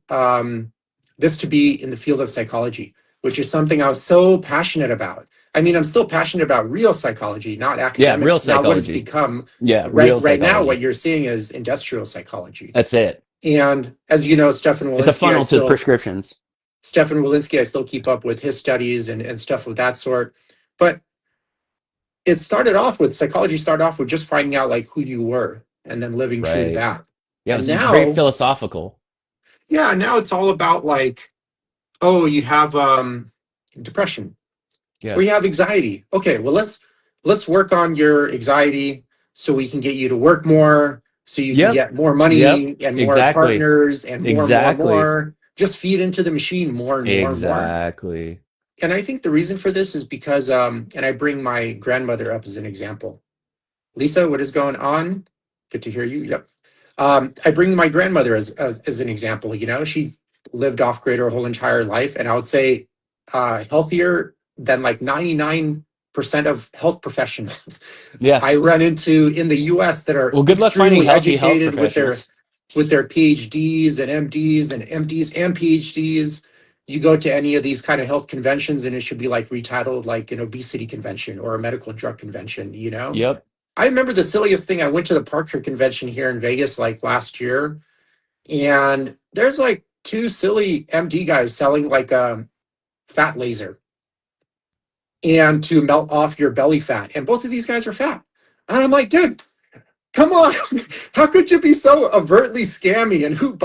this to be in the field of psychology, which is something I was so passionate about. I mean, I'm still passionate about real psychology, not yeah, real academics, not what it's psychology. become. Yeah, Right, real right now, what psychology. you're seeing is industrial psychology. That's it. And as you know, It's a funnel to prescriptions. Stefan Walensky, I still keep up with his studies and stuff of that sort. But it started off with psychology, started off with just finding out like who you were and then living true to Right. that. Yeah, And it's very now, philosophical. yeah, now it's all about like, oh, you have depression Yeah. or you have anxiety. Okay, well let's work on your anxiety so we can get you to work more, so you can Yep. get more Yep. money and more Exactly. partners and more, Exactly. more. Just feed into the machine more and more and more. Exactly. And I think the reason for this is because, and I bring my grandmother up as an example. Lisa, what is going on? Good to hear you. Yep. I bring my grandmother as an example. You know, she lived off grid her whole entire life, and I would say healthier than like 99% of health professionals Yeah. I run into in the U.S. that are Well, good luck finding extremely healthy health educated professionals. with their PhDs and MDs and MDs and PhDs. You go to any of these kind of health conventions, and it should be like retitled like an obesity convention or a medical drug convention. You know. Yep. I remember the silliest thing. I went to the Parker convention here in Vegas like last year, and there's like two silly MD guys selling like a fat laser and to melt off your belly fat. And both of these guys are fat. And I'm like, dude, come on. How could you be so overtly scammy? And who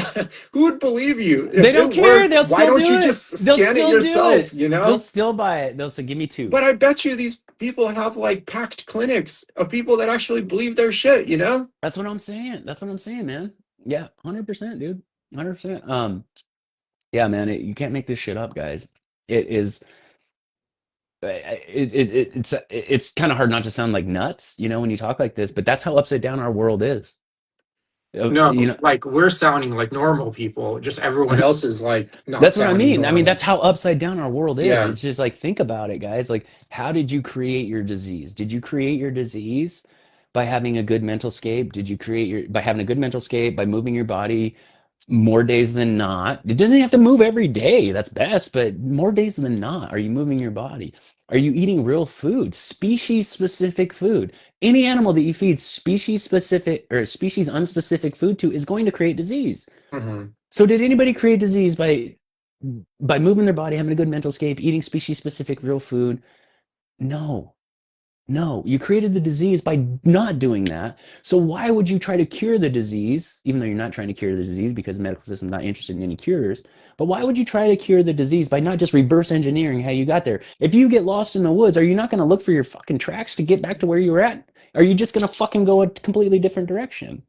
would believe you? If They don't it care. worked, They'll why still don't do you it. just They'll scan it still do yourself, it. you know? They'll still buy it. They'll say, give me 2. But I bet you these people have like packed clinics of people that actually believe their shit, you know? That's what I'm saying. That's what I'm saying, man. Yeah, 100%, dude. 100%. Yeah, man, you can't make this shit up, guys. It is it's kind of hard not to sound like nuts, you know, when you talk like this, but that's how upside down our world is. No, You know, like we're sounding like normal people. Just everyone else is like not that's what I sounding mean. I mean, normal. that's how upside down our world is. Yeah. It's just like, think about it, guys. Like, how did you create your disease? Did you create your disease by having a good mental scape? Did you create your by having a good mental scape, by moving your body more days than not? It doesn't have to move every day. That's best, but more days than not, are you moving your body? Are you eating real food, species specific food? Any animal that you feed species specific or species unspecific food to is going to create disease. Mm-hmm. So did anybody create disease by moving their body, having a good mental scape, eating species specific real food? No. No, you created the disease by not doing that. So why would you try to cure the disease, even though you're not trying to cure the disease because the medical system's not interested in any cures? But why would you try to cure the disease by not just reverse engineering how you got there? If you get lost in the woods, are you not going to look for your fucking tracks to get back to where you were at? Are you just going to fucking go a completely different direction?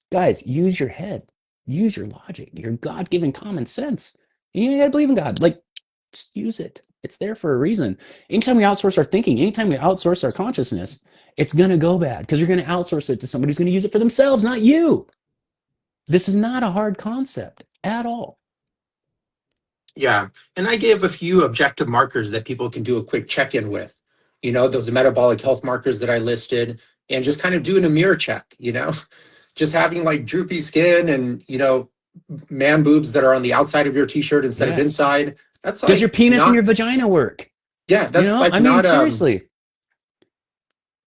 Guys, use your head, use your logic, your God-given common sense. You ain't got to believe in God. Like, just use it. It's there for a reason. Anytime we outsource our thinking, anytime we outsource our consciousness, it's going to go bad because you're going to outsource it to somebody who's going to use it for themselves, not you. This is not a hard concept at all. Yeah. And I gave a few objective markers that people can do a quick check-in with. You know, those metabolic health markers that I listed, and just kind of doing a mirror check, you know, just having like droopy skin and, you know, man boobs that are on the outside of your t-shirt instead of inside. That's like Does your penis not, and your vagina work? yeah, that's You know, like I mean, not seriously.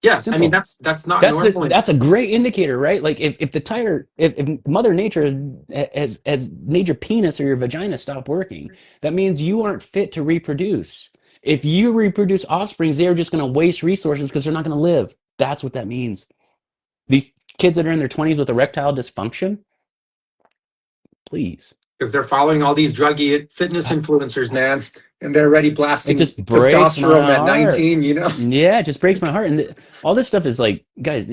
yeah, Simple. I mean that's not normal. That's a great indicator, right? Like if Mother Nature has made your penis or your vagina stop working, that means you aren't fit to reproduce. If you reproduce offsprings, they are just going to waste resources because they're not going to live. That's what that means. These kids that are in their 20s with erectile dysfunction, please. Because they're following all these druggy fitness influencers, man, and they're already blasting It just breaks testosterone my at heart. 19, you know? Yeah, it just breaks my heart. And all this stuff is like, guys,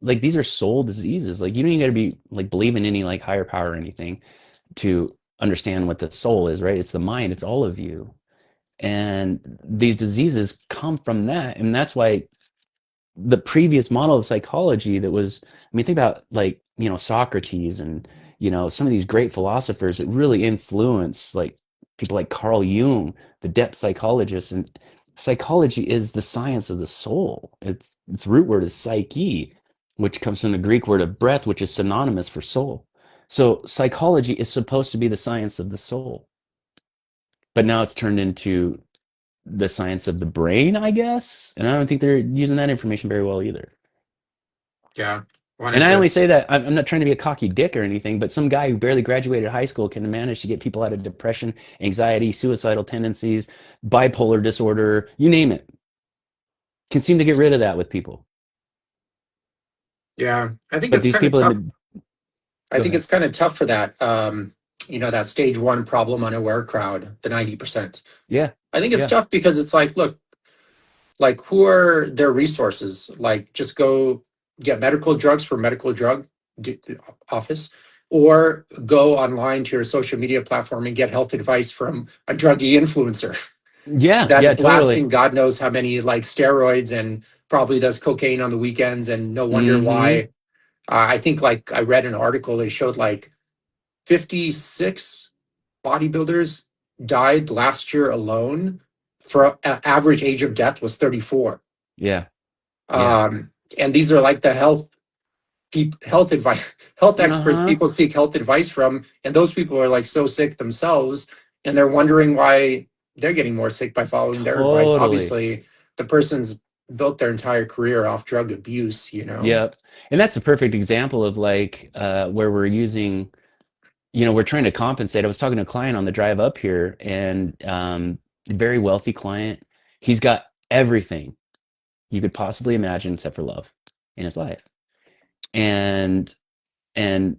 like these are soul diseases. Like you don't even got to be like believe in any like higher power or anything to understand what the soul is, right? It's the mind. It's all of you. And these diseases come from that. And that's why the previous model of psychology that was, I mean, think about like, you know, Socrates and, you know, some of these great philosophers that really influence like people like Carl Jung, the depth psychologist. And psychology is the science of the soul. Its root word is psyche, which comes from the Greek word of breath, which is synonymous for soul. So psychology is supposed to be the science of the soul. But now it's turned into the science of the brain, I guess. And I don't think they're using that information very well either. Yeah. And I only say that, I'm not trying to be a cocky dick or anything, but some guy who barely graduated high school can manage to get people out of depression, anxiety, suicidal tendencies, bipolar disorder, you name it. Can seem to get rid of that with people. Yeah. I think But it's these kind of people tough. have been, I think it's kind of tough for that, you know, that stage one problem unaware crowd, the 90%. yeah. I think it's tough because it's like, look, like who are their resources? Like just go get medical drugs for medical drug office, or go online to your social media platform and get health advice from a druggy influencer. Yeah, that's yeah, totally. blasting God knows how many like steroids and probably does cocaine on the weekends, and no wonder Mm-hmm. why. I think like I read an article that showed like 56 bodybuilders died last year alone. For average age of death was 34. Yeah, yeah. Um, and these are like the health advice, health experts Uh-huh. people seek health advice from, and those people are like so sick themselves, and they're wondering why they're getting more sick by following their advice. Totally. Obviously, the person's built their entire career off drug abuse, you know. Yep. And that's a perfect example of like where we're using, we're trying to compensate. I was talking to a client on the drive up here, and a very wealthy client. He's got everything you could possibly imagine except for love in his life. And and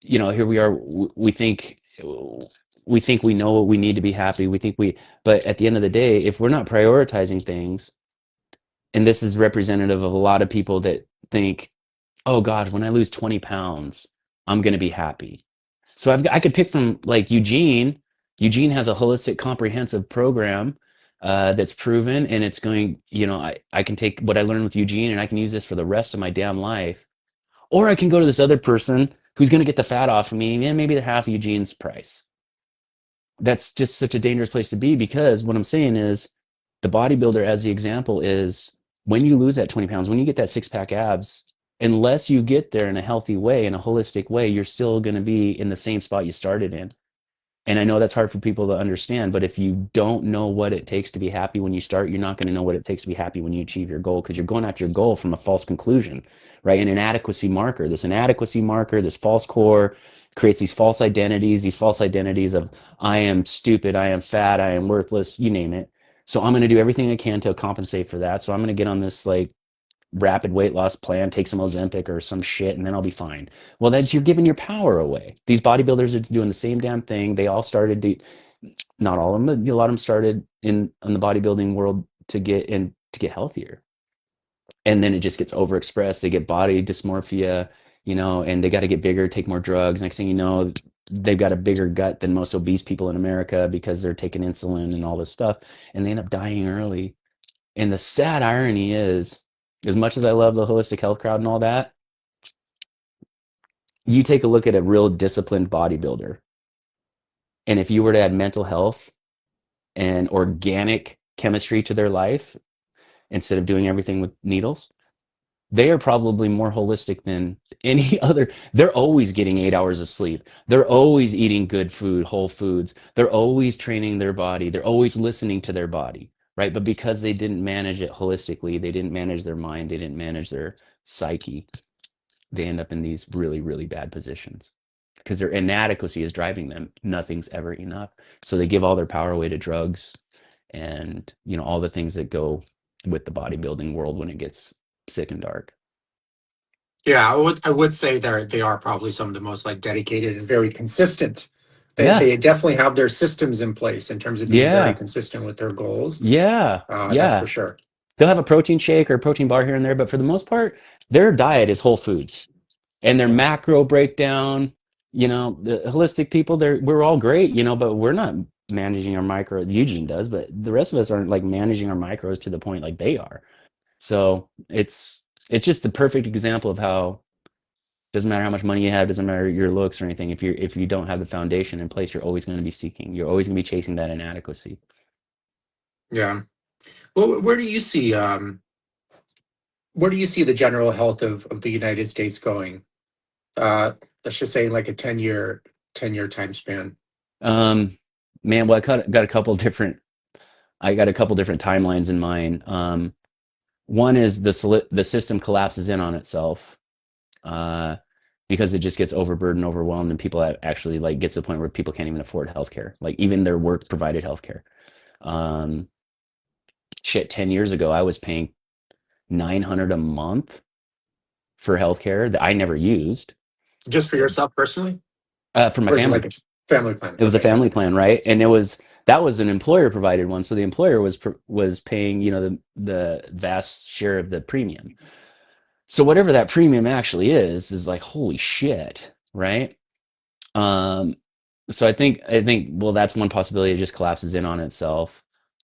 here we are. We think we know what we need to be happy. But at the end of the day, if we're not prioritizing things, and this is representative of a lot of people that think, oh God, when I lose 20 pounds, I'm going to be happy. So I could pick from like Eugene. Eugene has a holistic, comprehensive program that's proven, and it's going, I can take what I learned with Eugene and I can use this for the rest of my damn life. Or I can go to this other person who's going to get the fat off of me and maybe the half Eugene's price. That's just such a dangerous place to be, because what I'm saying is the bodybuilder, as the example, is when you lose that 20 pounds, when you get that six pack abs, unless you get there in a healthy way, in a holistic way, you're still going to be in the same spot you started in. And I know that's hard for people to understand, but if you don't know what it takes to be happy when you start, you're not going to know what it takes to be happy when you achieve your goal, because you're going after your goal from a false conclusion, right? An inadequacy marker. This inadequacy marker, this false core creates these false identities of I am stupid, I am fat, I am worthless, you name it. So I'm going to do everything I can to compensate for that. So I'm going to get on this like rapid weight loss plan, take some Ozempic or some shit, and then I'll be fine. Well, then you're giving your power away. These bodybuilders are doing the same damn thing. They all started, not all of them, but a lot of them started in the bodybuilding world to get healthier, and then it just gets overexpressed. They get body dysmorphia, and they got to get bigger, take more drugs. Next thing you know, they've got a bigger gut than most obese people in America because they're taking insulin and all this stuff, and they end up dying early. And the sad irony is, as much as I love the holistic health crowd and all that, you take a look at a real disciplined bodybuilder. And if you were to add mental health and organic chemistry to their life instead of doing everything with needles, they are probably more holistic than any other. They're always getting 8 hours of sleep. They're always eating good food, whole foods. They're always training their body. They're always listening to their body, right? But because they didn't manage it holistically, they didn't manage their mind, they didn't manage their psyche, they end up in these really, really bad positions because their inadequacy is driving them. Nothing's ever enough. So they give all their power away to drugs and, all the things that go with the bodybuilding world when it gets sick and dark. Yeah, I would say they are probably some of the most like dedicated and very consistent. They Yeah. they definitely have their systems in place in terms of being very Yeah. consistent with their goals. Yeah. That's for Yeah. sure. They'll have a protein shake or a protein bar here and there, but for the most part, their diet is whole foods. And their macro breakdown, the holistic people, we're all great, but we're not managing our micro. Eugene does, but the rest of us aren't like managing our micros to the point like they are. So it's just the perfect example of how doesn't matter how much money you have, doesn't matter your looks or anything. If you don't have the foundation in place, you're always going to be seeking. You're always going to be chasing that inadequacy. Yeah. Well, where do you see the general health of the United States going? Let's just say like a 10-year time span. Um, Man, well, I got a couple different timelines in mind. One is the system collapses in on itself uh, because it just gets overburdened, overwhelmed, and people actually like gets to the point where people can't even afford healthcare, like even their work provided healthcare. Um, 10 years ago, I was paying 900 a month for healthcare that I never used Just for yourself personally? for my Or is it family. like a family plan? It was a Okay, got family it. plan, right? And that was an employer provided one, so the employer was paying the vast share of the premium. So whatever that premium actually is like holy shit, right? Um, so I think well that's one possibility. It just collapses in on itself.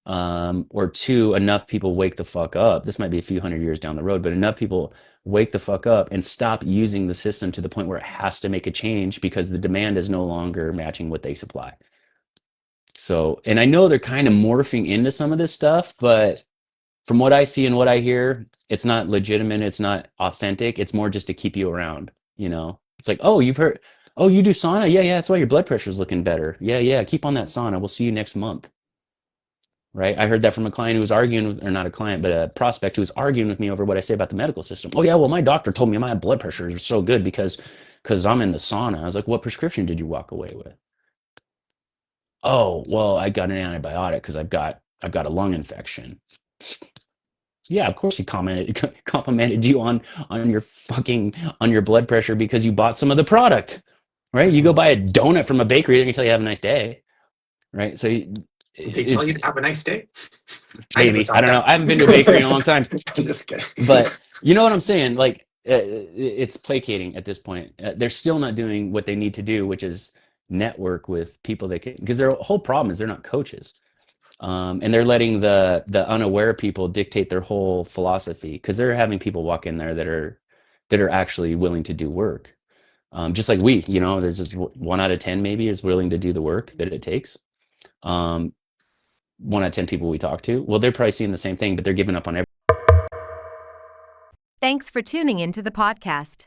or two, enough people wake the fuck up. This might be a few hundred years down the road, but enough people wake the fuck up and stop using the system to the point where it has to make a change because the demand is no longer matching what they supply. So, and I know they're kind of morphing into some of this stuff, but from what I see and what I hear, it's not legitimate. It's not authentic. It's more just to keep you around, you know? It's like, oh, you've heard, oh, you do sauna? Yeah, yeah, that's why your blood pressure's looking better. Yeah, yeah, keep on that sauna. We'll see you next month. Right? I heard that from a client who was arguing, or not a client, but a prospect who was arguing with me over what I say about the medical system. Oh, yeah, well, my doctor told me my blood pressure is so good because I'm in the sauna. I was like, what prescription did you walk away with? Oh, well, I got an antibiotic because I've got a lung infection. Yeah, of course he complimented you on your fucking on your blood pressure because you bought some of the product, right? You go buy a donut from a bakery, they're gonna tell you have a nice day, right? So They tell you to have a nice day. maybe I don't know. I haven't been to a bakery in a long time, I'm just kidding. but you know what I'm saying? Like it's placating at this point. They're still not doing what they need to do, which is network with people that can, because their whole problem is they're not coaches. And they're letting the unaware people dictate their whole philosophy because they're having people walk in there that are actually willing to do work. Just like we, you know, there's just 1 out of 10 maybe is willing to do the work that it takes. 1 out of 10 people we talk to, well, they're probably seeing the same thing, but they're giving up on everything. Thanks for tuning into the podcast.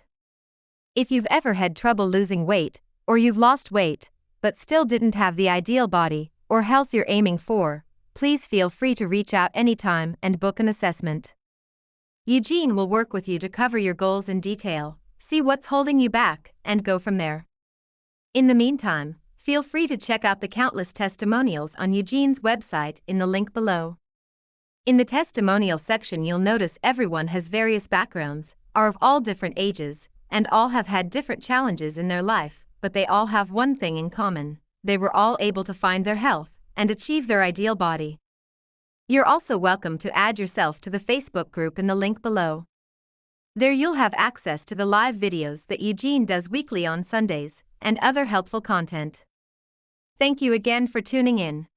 If you've ever had trouble losing weight, or you've lost weight, but still didn't have the ideal body or health you're aiming for, please feel free to reach out anytime and book an assessment. Eugene will work with you to cover your goals in detail, see what's holding you back, and go from there. In the meantime, feel free to check out the countless testimonials on Eugene's website in the link below. In the testimonial section, you'll notice everyone has various backgrounds, are of all different ages, and all have had different challenges in their life, but they all have one thing in common: they were all able to find their health and achieve their ideal body. You're also welcome to add yourself to the Facebook group in the link below. There you'll have access to the live videos that Eugene does weekly on Sundays, and other helpful content. Thank you again for tuning in.